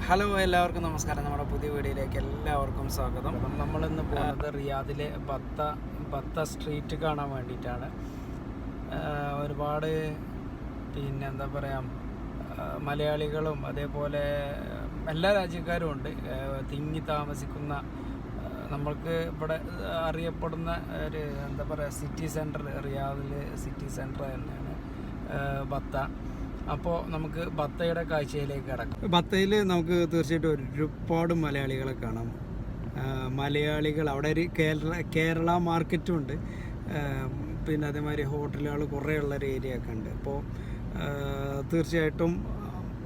Hello, എല്ലാവർക്കും നമസ്കാരം. നമ്മുടെ പുതിയ വീഡിയോയിലേക്ക് എല്ലാവർക്കും സ്വാഗതം. നമ്മളിന്ന് പോകുന്നത് റിയാദിലെ ബത്ത സ്ട്രീറ്റ് കാണാൻ വേണ്ടിയിട്ടാണ്. ഒരുപാട് എന്താ പറയുക, മലയാളികളും അതേപോലെ എല്ലാ രാജ്യക്കാരും ഉണ്ട് തിങ്ങി താമസിക്കുന്ന. നമ്മൾക്ക് ഇവിടെ അറിയപ്പെടുന്ന ഒരു എന്താ പറയുക സിറ്റി സെൻറ്റർ, റിയാദിൽ സിറ്റി സെൻറ്റർ തന്നെയാണ് ബത്ത. അപ്പോൾ നമുക്ക് ബത്തയുടെ കാഴ്ചയിലേക്ക് കിടക്കാം. ബത്തയിൽ നമുക്ക് തീർച്ചയായിട്ടും ഒരുപാട് മലയാളികളെ കാണാം. മലയാളികൾ അവിടെ ഒരു കേരള മാർക്കറ്റും ഉണ്ട്. പിന്നെ അതേമാതിരി ഹോട്ടലുകൾ കുറേ ഉള്ളൊരു ഏരിയ ഒക്കെ ഉണ്ട്. അപ്പോൾ തീർച്ചയായിട്ടും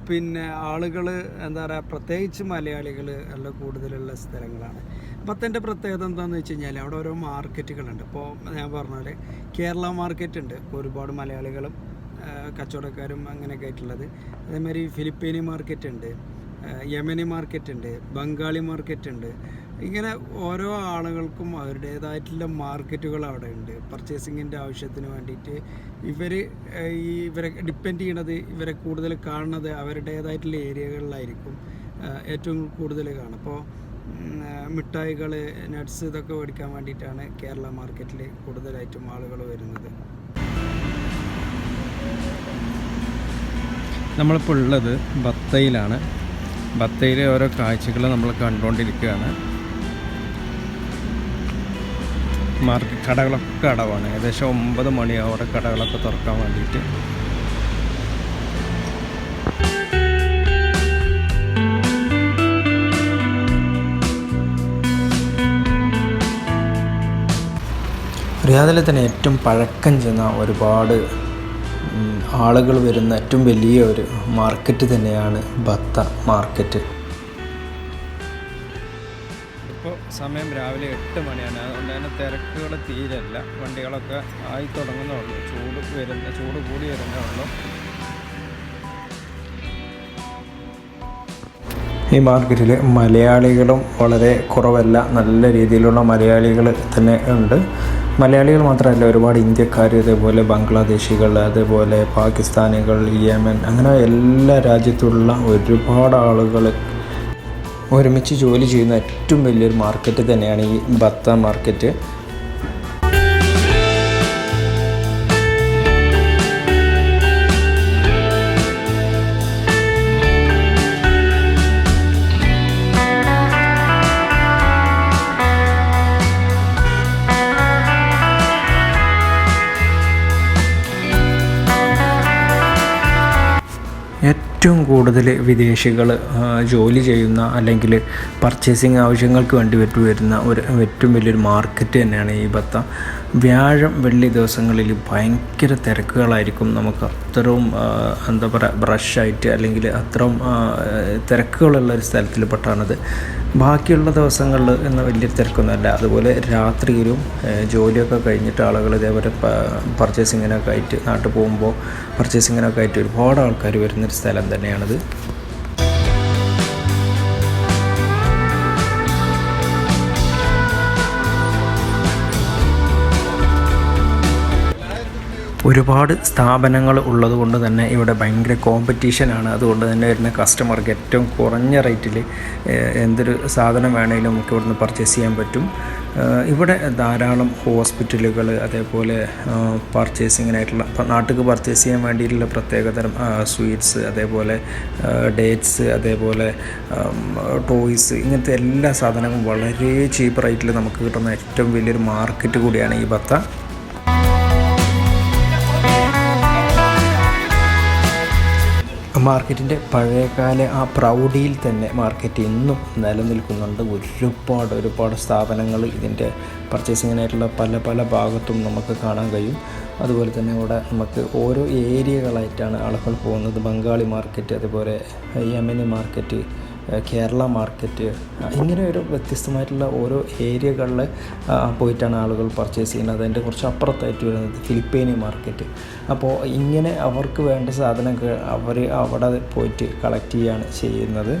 പിന്നെ ആളുകൾ എന്താ പറയുക, പ്രത്യേകിച്ച് മലയാളികൾ എല്ലാം കൂടുതലുള്ള സ്ഥലങ്ങളാണ്. ബത്തേൻ്റെ പ്രത്യേകത എന്താണെന്ന് വെച്ച് കഴിഞ്ഞാൽ അവിടെ ഓരോ മാർക്കറ്റുകളുണ്ട്. ഇപ്പോൾ ഞാൻ പറഞ്ഞ പോലെ കേരള മാർക്കറ്റ് ഉണ്ട്, ഒരുപാട് മലയാളികളും കച്ചവടക്കാരും അങ്ങനെയൊക്കെ ആയിട്ടുള്ളത്. അതേമാതിരി ഫിലിപ്പീനി മാർക്കറ്റ് ഉണ്ട്, യമനി മാർക്കറ്റ് ഉണ്ട്, ബംഗാളി മാർക്കറ്റ് ഉണ്ട്. ഇങ്ങനെ ഓരോ ആളുകൾക്കും അവരുടേതായിട്ടുള്ള മാർക്കറ്റുകൾ അവിടെ ഉണ്ട്. പർച്ചേസിങ്ങിൻ്റെ ആവശ്യത്തിന് വേണ്ടിയിട്ട് ഇവരെ ഡിപ്പെൻഡ് ചെയ്യണത്, ഇവരെ കൂടുതൽ കാണുന്നത് അവരുടേതായിട്ടുള്ള ഏരിയകളിലായിരിക്കും ഏറ്റവും കൂടുതൽ കാണും. അപ്പോൾ മിഠായികൾ, നട്ട്സ് ഇതൊക്കെ മേടിക്കാൻ വേണ്ടിയിട്ടാണ് കേരള മാർക്കറ്റിൽ കൂടുതലായിട്ടും ആളുകൾ വരുന്നത്. നമ്മളിപ്പോൾ ഉള്ളത് ബത്തയിലാണ്. ബത്തയിലെ ഓരോ കാഴ്ചകൾ നമ്മൾ കണ്ടുകൊണ്ടിരിക്കുകയാണ്. കടകളൊക്കെ അടവാണ്. ഏകദേശം 9 മണിയാവോടെ കടകളൊക്കെ തുറക്കാൻ വേണ്ടിയിട്ട്. റിയാദിലെ തന്നെ ഏറ്റവും പഴക്കം ചെന്ന ഒരുപാട് ആളുകൾ വരുന്ന ഏറ്റവും വലിയ ഒരു മാർക്കറ്റ് തന്നെയാണ് ബത്ത മാർക്കറ്റ്. ഇപ്പോൾ സമയം രാവിലെ 8 മണിയാണ്. അതുകൊണ്ട് തന്നെ തിരക്കുകൾ തീരല്ല. വണ്ടികളൊക്കെ ആയി തുടങ്ങുന്നുള്ളൂ. ചൂട് കൂടി വരുന്നേ ഉള്ളൂ. ഈ മാർക്കറ്റിൽ മലയാളികളും വളരെ കുറവല്ല, നല്ല രീതിയിലുള്ള മലയാളികൾ തന്നെ ഉണ്ട്. മലയാളികൾ മാത്രമല്ല, ഒരുപാട് ഇന്ത്യക്കാർ, അതേപോലെ ബംഗ്ലാദേശികൾ, അതേപോലെ പാകിസ്ഥാനികൾ, യമൻ, അങ്ങനെ എല്ലാ രാജ്യത്തുള്ള ഒരുപാട് ആളുകൾ ഒരുമിച്ച് ജോലി ചെയ്യുന്ന ഏറ്റവും വലിയൊരു മാർക്കറ്റ് തന്നെയാണ് ഈ ബത്ത മാർക്കറ്റ്. ഏറ്റവും കൂടുതൽ വിദേശികൾ ജോലി ചെയ്യുന്ന അല്ലെങ്കിൽ പർച്ചേസിങ് ആവശ്യങ്ങൾക്ക് വേണ്ടി വരുന്ന ഏറ്റവും വലിയൊരു മാർക്കറ്റ് തന്നെയാണ് ഈ ബത്ത. വ്യാഴം വെള്ളി ദിവസങ്ങളിൽ ഭയങ്കര തിരക്കുകളായിരിക്കും. നമുക്ക് അത്രയും എന്താ പറയുക, ബ്രഷായിട്ട് അല്ലെങ്കിൽ അത്രയും തിരക്കുകളുള്ള ഒരു സ്ഥലത്തിൽ പെട്ടാണത്. ബാക്കിയുള്ള ദിവസങ്ങളിൽ എന്ന വലിയ തിരക്കൊന്നുമല്ല. അതുപോലെ രാത്രിയിലും ജോലിയൊക്കെ കഴിഞ്ഞിട്ട് ആളുകൾ ഇതേപോലെ പർച്ചേസിങ്ങിനൊക്കെ ആയിട്ട് നാട്ടിൽ പോകുമ്പോൾ പർച്ചേസിങ്ങിനൊക്കെ ആയിട്ട് ഒരുപാട് ആൾക്കാർ വരുന്നൊരു സ്ഥലം തന്നെയാണിത്. ഒരുപാട് സ്ഥാപനങ്ങൾ ഉള്ളത് കൊണ്ട് തന്നെ ഇവിടെ ഭയങ്കര കോമ്പറ്റീഷനാണ്. അതുകൊണ്ട് തന്നെ വരുന്ന കസ്റ്റമർക്ക് ഏറ്റവും കുറഞ്ഞ റേറ്റിൽ എന്തൊരു സാധനം വേണമെങ്കിലും നമുക്ക് ഇവിടുന്ന് പർച്ചേസ് ചെയ്യാൻ പറ്റും. ഇവിടെ ധാരാളം ഹോസ്പിറ്റലുകൾ, അതേപോലെ പർച്ചേസിങ്ങിനായിട്ടുള്ള നാട്ടിൽ പർച്ചേസ് ചെയ്യാൻ വേണ്ടിയിട്ടുള്ള പ്രത്യേകതരം സ്വീറ്റ്സ്, അതേപോലെ ഡേറ്റ്സ്, അതേപോലെ ടോയ്സ്, ഇങ്ങനത്തെ എല്ലാ സാധനങ്ങളും വളരെ ചീപ്പ് റേറ്റിൽ നമുക്ക് കിട്ടുന്ന ഏറ്റവും വലിയൊരു മാർക്കറ്റ് കൂടിയാണ് ഈ ബത്ത. മാർക്കറ്റിൻ്റെ പഴയകാല ആ പ്രൗഢിയിൽ തന്നെ മാർക്കറ്റ് ഇന്നും നിലനിൽക്കുന്നുണ്ട്. ഒരുപാട് സ്ഥാപനങ്ങൾ ഇതിൻ്റെ പർച്ചേസിങ്ങിനായിട്ടുള്ള പല ഭാഗത്തും നമുക്ക് കാണാൻ കഴിയും. അതുപോലെ തന്നെ ഇവിടെ നമുക്ക് ഓരോ ഏരിയകളായിട്ടാണ് ആളുകൾ പോകുന്നത്. ബംഗാളി മാർക്കറ്റ്, അതുപോലെ യമനി മാർക്കറ്റ്, കേരള മാർക്കറ്റ്, ഇങ്ങനെ ഒരു വ്യത്യസ്തമായിട്ടുള്ള ഓരോ ഏരിയകളിൽ പോയിട്ടാണ് ആളുകൾ പർച്ചേസ് ചെയ്യുന്നത്. അതിൻ്റെ കുറച്ച് അപ്പുറത്തായിട്ട് വരുന്നത് ഫിലിപ്പീനി മാർക്കറ്റ്. അപ്പോൾ ഇങ്ങനെ അവർക്ക് വേണ്ട സാധനങ്ങൾ അവർ അവിടെ പോയിട്ട് കളക്ട് ചെയ്യുകയാണ് ചെയ്യുന്നത്.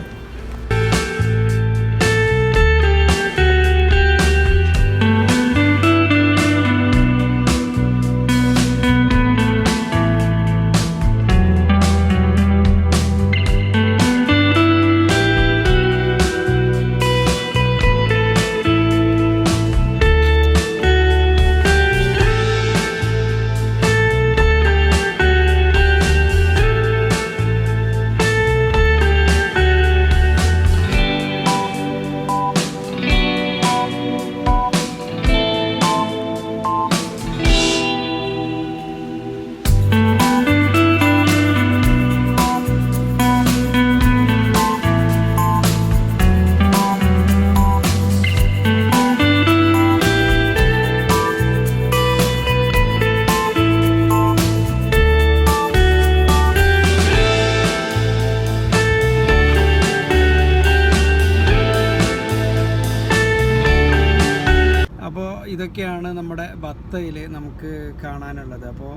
ഇതൊക്കെയാണ് നമ്മുടെ ബത്തയിൽ നമുക്ക് കാണാനുള്ളത്. അപ്പോൾ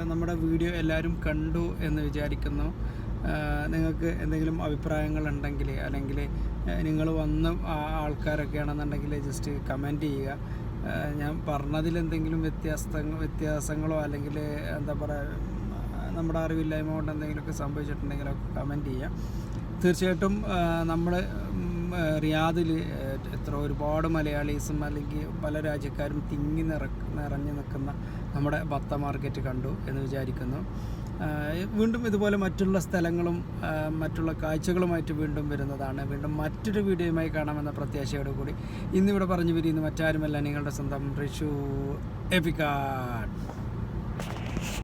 നമ്മുടെ വീഡിയോ എല്ലാവരും കണ്ടു എന്ന് വിചാരിക്കുന്നു. നിങ്ങൾക്ക് എന്തെങ്കിലും അഭിപ്രായങ്ങളുണ്ടെങ്കിൽ അല്ലെങ്കിൽ നിങ്ങൾ വന്ന ആൾക്കാരൊക്കെയാണെന്നുണ്ടെങ്കിൽ ജസ്റ്റ് കമൻറ്റ് ചെയ്യുക. ഞാൻ പറഞ്ഞതിൽ എന്തെങ്കിലും വ്യത്യാസങ്ങളോ അല്ലെങ്കിൽ എന്താ പറയുക നമ്മുടെ അറിവില്ലായ്മ കൊണ്ട് എന്തെങ്കിലുമൊക്കെ സംഭവിച്ചിട്ടുണ്ടെങ്കിലൊക്കെ കമൻറ്റ് ചെയ്യുക. തീർച്ചയായിട്ടും നമ്മൾ റിയാദിൽ ഒരുപാട് മലയാളീസും അല്ലെങ്കിൽ പല രാജ്യക്കാരും തിങ്ങി നിറഞ്ഞു നിൽക്കുന്ന നമ്മുടെ ബത്ത മാർക്കറ്റ് കണ്ടു എന്ന് വിചാരിക്കുന്നു. വീണ്ടും ഇതുപോലെ മറ്റുള്ള സ്ഥലങ്ങളും മറ്റുള്ള കാഴ്ചകളുമായിട്ട് വീണ്ടും വരുന്നതാണ്. വീണ്ടും മറ്റൊരു വീഡിയോയുമായി കാണാമെന്ന പ്രത്യാശയോടു കൂടി ഇന്നിവിടെ പറഞ്ഞു പിരിയുന്നു മറ്റാരുമല്ല, നിങ്ങളുടെ സ്വന്തം റിഷു എപ്പിക്കാട്.